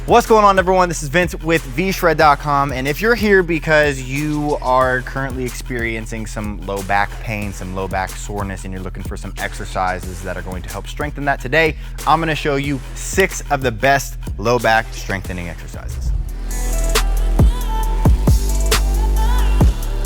What's going on, everyone? This is Vince with VShred.com, and if you're here because you are currently experiencing some low back pain, some low back soreness, and you're looking for some exercises that are going to help strengthen that today, I'm going to show you 6 of the best low back strengthening exercises.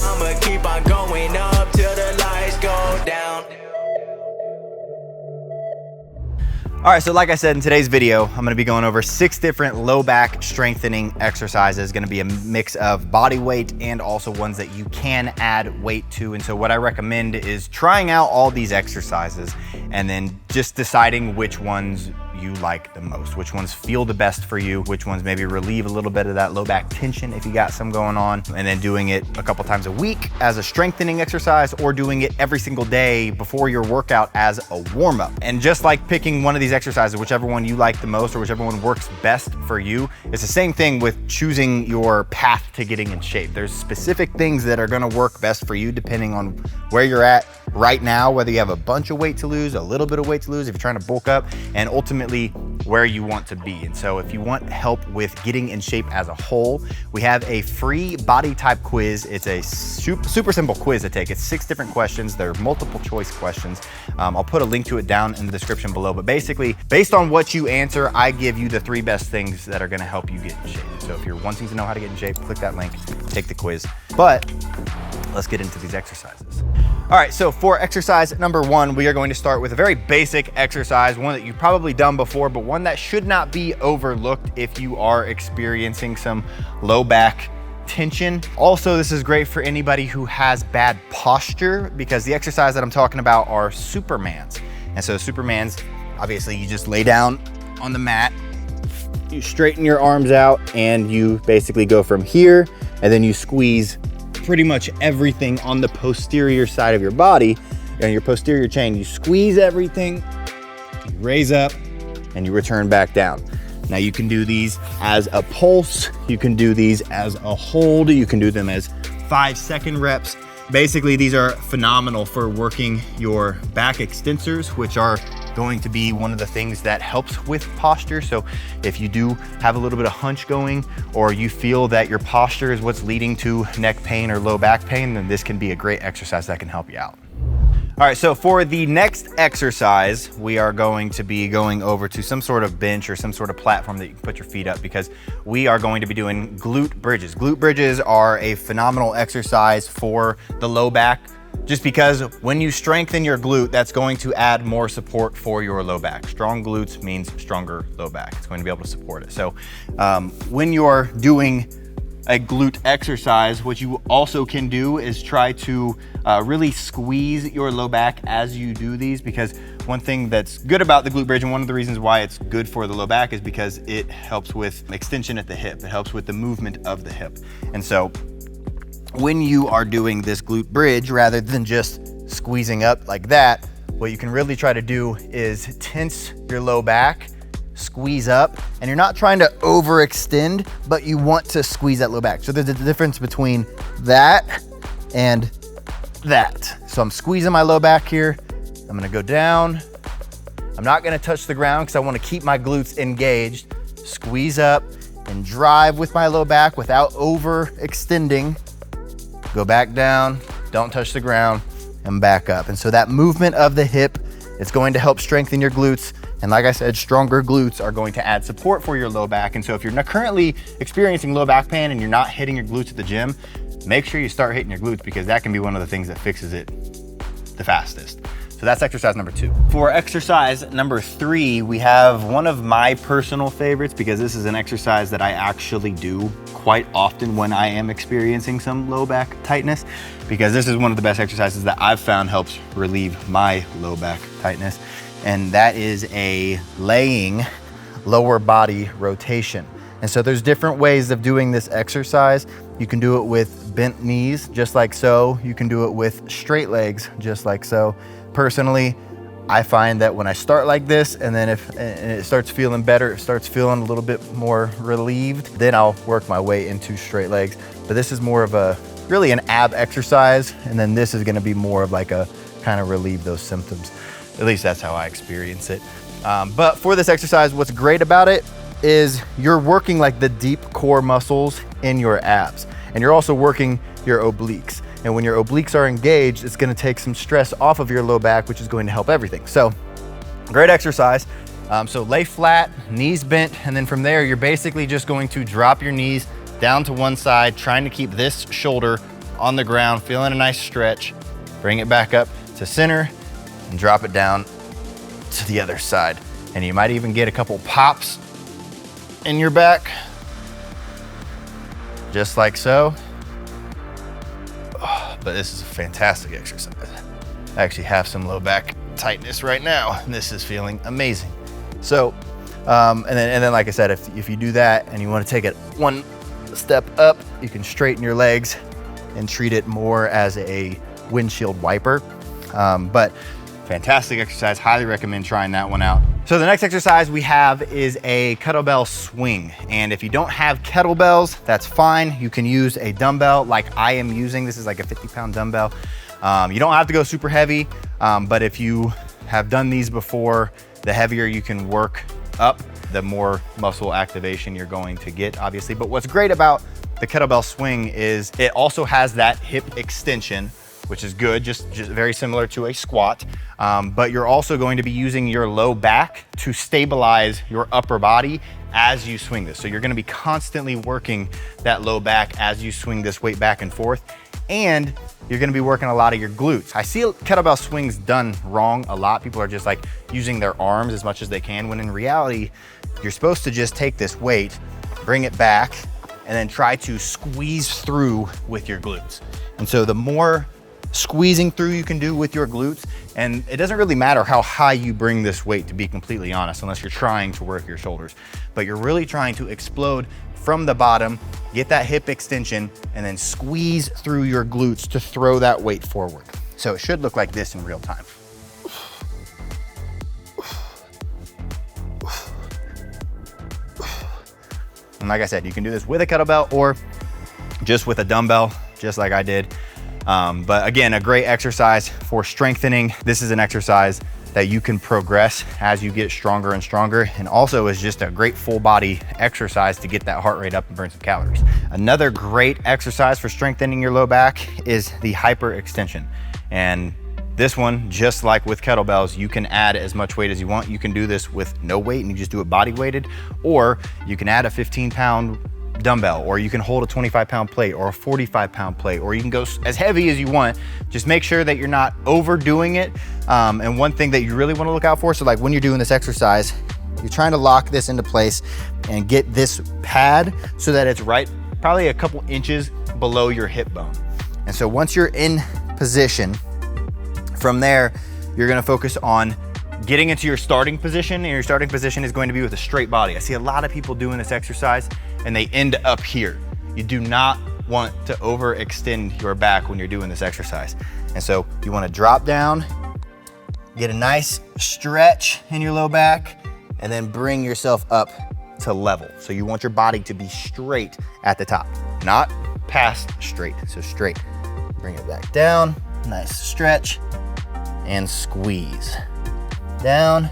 I'ma keep on going up till the lights go down. All right, so like I said in today's video, I'm gonna be going over 6 different low back strengthening exercises. Gonna be a mix of body weight and also ones that you can add weight to. And so what I recommend is trying out all these exercises and then just deciding which ones you like the most, which ones feel the best for you, which ones maybe relieve a little bit of that low back tension if you got some going on, and then doing it a couple times a week as a strengthening exercise, or doing it every single day before your workout as a warm-up. And just like picking one of these exercises, whichever one you like the most or whichever one works best for you, it's the same thing with choosing your path to getting in shape. There's specific things that are gonna work best for you depending on where you're at right now, whether you have a bunch of weight to lose, a little bit of weight to lose, if you're trying to bulk up, and ultimately where you want to be. And so if you want help with getting in shape as a whole, we have a free body type quiz. It's a super simple quiz to take. It's 6 different questions. They're multiple choice questions. I'll put a link to it down in the description below, but basically based on what you answer, I give you the 3 best things that are gonna help you get in shape. So if you're wanting to know how to get in shape, click that link, take the quiz. But let's get into these exercises. All right, so for exercise number 1, we are going to start with a very basic exercise, one that you've probably done before, but one that should not be overlooked if you are experiencing some low back tension. Also, this is great for anybody who has bad posture, because the exercise that I'm talking about are Supermans. And so Supermans, obviously you just lay down on the mat, you straighten your arms out, and you basically go from here, and then you squeeze pretty much everything on the posterior side of your body and your posterior chain. You squeeze everything, you raise up, and you return back down. Now you can do these as a pulse, you can do these as a hold, you can do them as 5-second reps. Basically, these are phenomenal for working your back extensors, which are going to be one of the things that helps with posture. So if you do have a little bit of hunch going, or you feel that your posture is what's leading to neck pain or low back pain, then this can be a great exercise that can help you out. All right, so for the next exercise, we are going to be going over to some sort of bench or some sort of platform that you can put your feet up, because we are going to be doing glute bridges. Glute bridges are a phenomenal exercise for the low back, just because when you strengthen your glute, that's going to add more support for your low back. Strong glutes means stronger low back. It's going to be able to support it. So when you're doing a glute exercise, what you also can do is try to really squeeze your low back as you do these, because one thing that's good about the glute bridge, and one of the reasons why it's good for the low back, is because it helps with extension at the hip. It helps with the movement of the hip. And so when you are doing this glute bridge, rather than just squeezing up like that, what you can really try to do is tense your low back, squeeze up, and you're not trying to overextend, but you want to squeeze that low back. So there's a difference between that and that. So I'm squeezing my low back here. I'm gonna go down. I'm not gonna touch the ground because I want to keep my glutes engaged. Squeeze up and drive with my low back without overextending. Go back down, don't touch the ground, and back up. And so that movement of the hip is going to help strengthen your glutes. And like I said, stronger glutes are going to add support for your low back. And so if you're not currently experiencing low back pain and you're not hitting your glutes at the gym, make sure you start hitting your glutes, because that can be one of the things that fixes it the fastest. So that's exercise number 2. For exercise number 3, we have one of my personal favorites, because this is an exercise that I actually do quite often when I am experiencing some low back tightness, because this is one of the best exercises that I've found helps relieve my low back tightness. And that is a laying lower body rotation. And so there's different ways of doing this exercise. You can do it with bent knees, just like so. You can do it with straight legs, just like so. Personally, I find that when I start like this, and then if it starts feeling better, it starts feeling a little bit more relieved, then I'll work my way into straight legs. But this is more of a, really an ab exercise. And then this is gonna be more of like a kind of relieve those symptoms. At least that's how I experience it. But for this exercise, what's great about it is you're working like the deep core muscles in your abs, and you're also working your obliques. And when your obliques are engaged, it's gonna take some stress off of your low back, which is going to help everything. So great exercise. So lay flat, knees bent, and then from there, you're basically just going to drop your knees down to one side, trying to keep this shoulder on the ground, feeling a nice stretch. Bring it back up to center and drop it down to the other side. And you might even get a couple pops in your back, just like so. Oh, but this is a fantastic exercise. I actually have some low back tightness right now, and this is feeling amazing. So, and then like I said, if you do that and you want to take it one step up, you can straighten your legs and treat it more as a windshield wiper. But fantastic exercise, highly recommend trying that one out. So the next exercise we have is a kettlebell swing. And if you don't have kettlebells, that's fine. You can use a dumbbell like I am using. This is like a 50-pound dumbbell. You don't have to go super heavy, but if you have done these before, the heavier you can work up, the more muscle activation you're going to get, obviously. But what's great about the kettlebell swing is it also has that hip extension, which is good, just very similar to a squat. But you're also going to be using your low back to stabilize your upper body as you swing this. So you're gonna be constantly working that low back as you swing this weight back and forth. And you're gonna be working a lot of your glutes. I see kettlebell swings done wrong a lot. People are just like using their arms as much as they can, when in reality, you're supposed to just take this weight, bring it back, and then try to squeeze through with your glutes. And so the more squeezing through you can do with your glutes, and it doesn't really matter how high you bring this weight, to be completely honest, unless you're trying to work your shoulders, but you're really trying to explode from the bottom, get that hip extension, and then squeeze through your glutes to throw that weight forward. So it should look like this in real time. And like I said, you can do this with a kettlebell or just with a dumbbell, just like I did. But again, a great exercise for strengthening. This is an exercise that you can progress as you get stronger and stronger, and also is just a great full body exercise to get that heart rate up and burn some calories. Another great exercise for strengthening your low back is the hyperextension. And this one, just like with kettlebells, you can add as much weight as you want. You can do this with no weight and you just do it body weighted, or you can add a 15-pound dumbbell, or you can hold a 25-pound plate or a 45-pound plate, or you can go as heavy as you want. Just make sure that you're not overdoing it. And one thing that you really want to look out for, so like when you're doing this exercise, you're trying to lock this into place and get this pad so that it's right, probably a couple inches below your hip bone. And so once you're in position, from there, you're gonna focus on getting into your starting position, and your starting position is going to be with a straight body. I see a lot of people doing this exercise and they end up here. You do not want to overextend your back when you're doing this exercise. And so you want to drop down, get a nice stretch in your low back, and then bring yourself up to level. So you want your body to be straight at the top, not past straight, so straight. Bring it back down, nice stretch, and squeeze. Down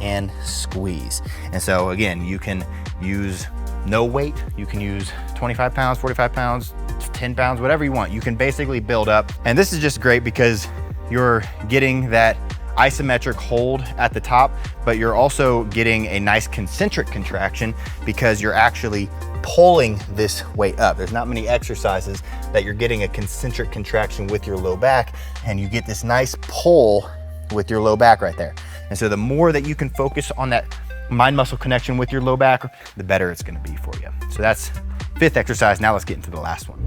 and squeeze. And so again, you can use no weight, you can use 25 pounds, 45 pounds, 10 pounds, whatever you want. You can basically build up. And this is just great because you're getting that isometric hold at the top, but you're also getting a nice concentric contraction because you're actually pulling this weight up. There's not many exercises that you're getting a concentric contraction with your low back, and you get this nice pull with your low back right there. And so the more that you can focus on that mind muscle connection with your low back, the better it's gonna be for you. So that's fifth exercise. Now let's get into the last one.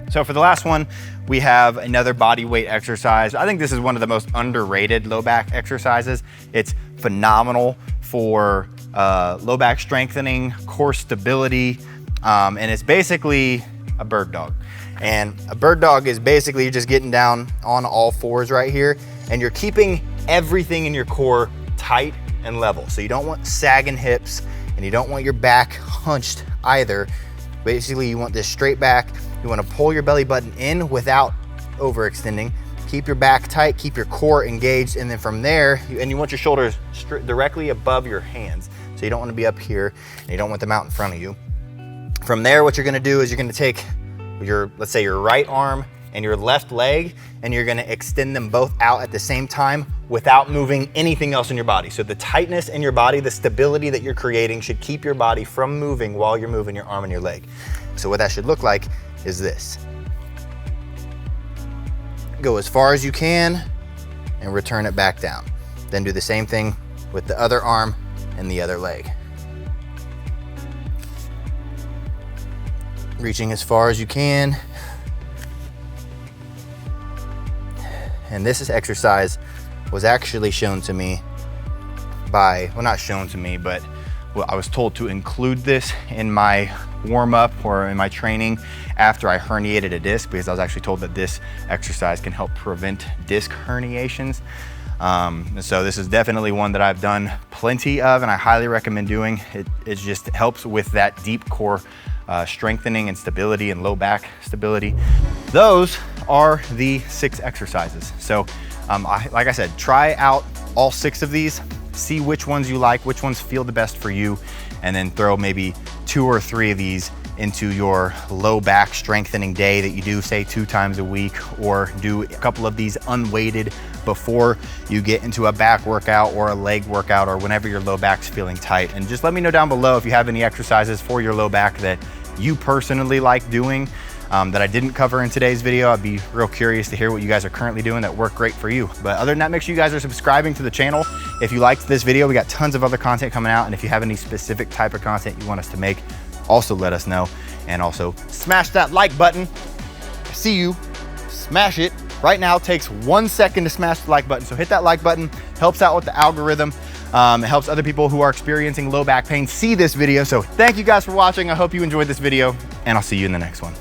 So for the last one, we have another body weight exercise. I think this is one of the most underrated low back exercises. It's phenomenal for low back strengthening, core stability, and it's basically a bird dog. And a bird dog is basically you're just getting down on all fours right here, and you're keeping everything in your core tight and level. So you don't want sagging hips, and you don't want your back hunched either. Basically, you want this straight back. You want to pull your belly button in without overextending. Keep your back tight, keep your core engaged, and then from there, you want your shoulders directly above your hands. So you don't want to be up here and you don't want them out in front of you. From there, what you're gonna do is you're gonna take your, let's say your right arm and your left leg, and you're gonna extend them both out at the same time without moving anything else in your body. So the tightness in your body, the stability that you're creating should keep your body from moving while you're moving your arm and your leg. So what that should look like is this. Go as far as you can and return it back down. Then do the same thing with the other arm and the other leg. Reaching as far as you can. And this exercise was actually shown to me by, well, not shown to me, but I was told to include this in my warm-up or in my training after I herniated a disc, because I was actually told that this exercise can help prevent disc herniations. And so this is definitely one that I've done plenty of and I highly recommend doing. It just helps with that deep core strengthening and stability and low back stability. Those are the 6 exercises. So like I said, try out all 6 of these, see which ones you like, which ones feel the best for you, and then throw maybe 2 or 3 of these into your low back strengthening day that you do, say 2 times a week, or do a couple of these unweighted before you get into a back workout or a leg workout, or whenever your low back's feeling tight. And just let me know down below if you have any exercises for your low back that you personally like doing that I didn't cover in today's video. I'd be real curious to hear what you guys are currently doing that work great for you. But other than that, make sure you guys are subscribing to the channel. If you liked this video, we got tons of other content coming out. And if you have any specific type of content you want us to make, also let us know. And also smash that like button. See you, smash it. Right now, it takes 1 second to smash the like button. So hit that like button, helps out with the algorithm. It helps other people who are experiencing low back pain see this video. So thank you guys for watching. I hope you enjoyed this video, and I'll see you in the next one.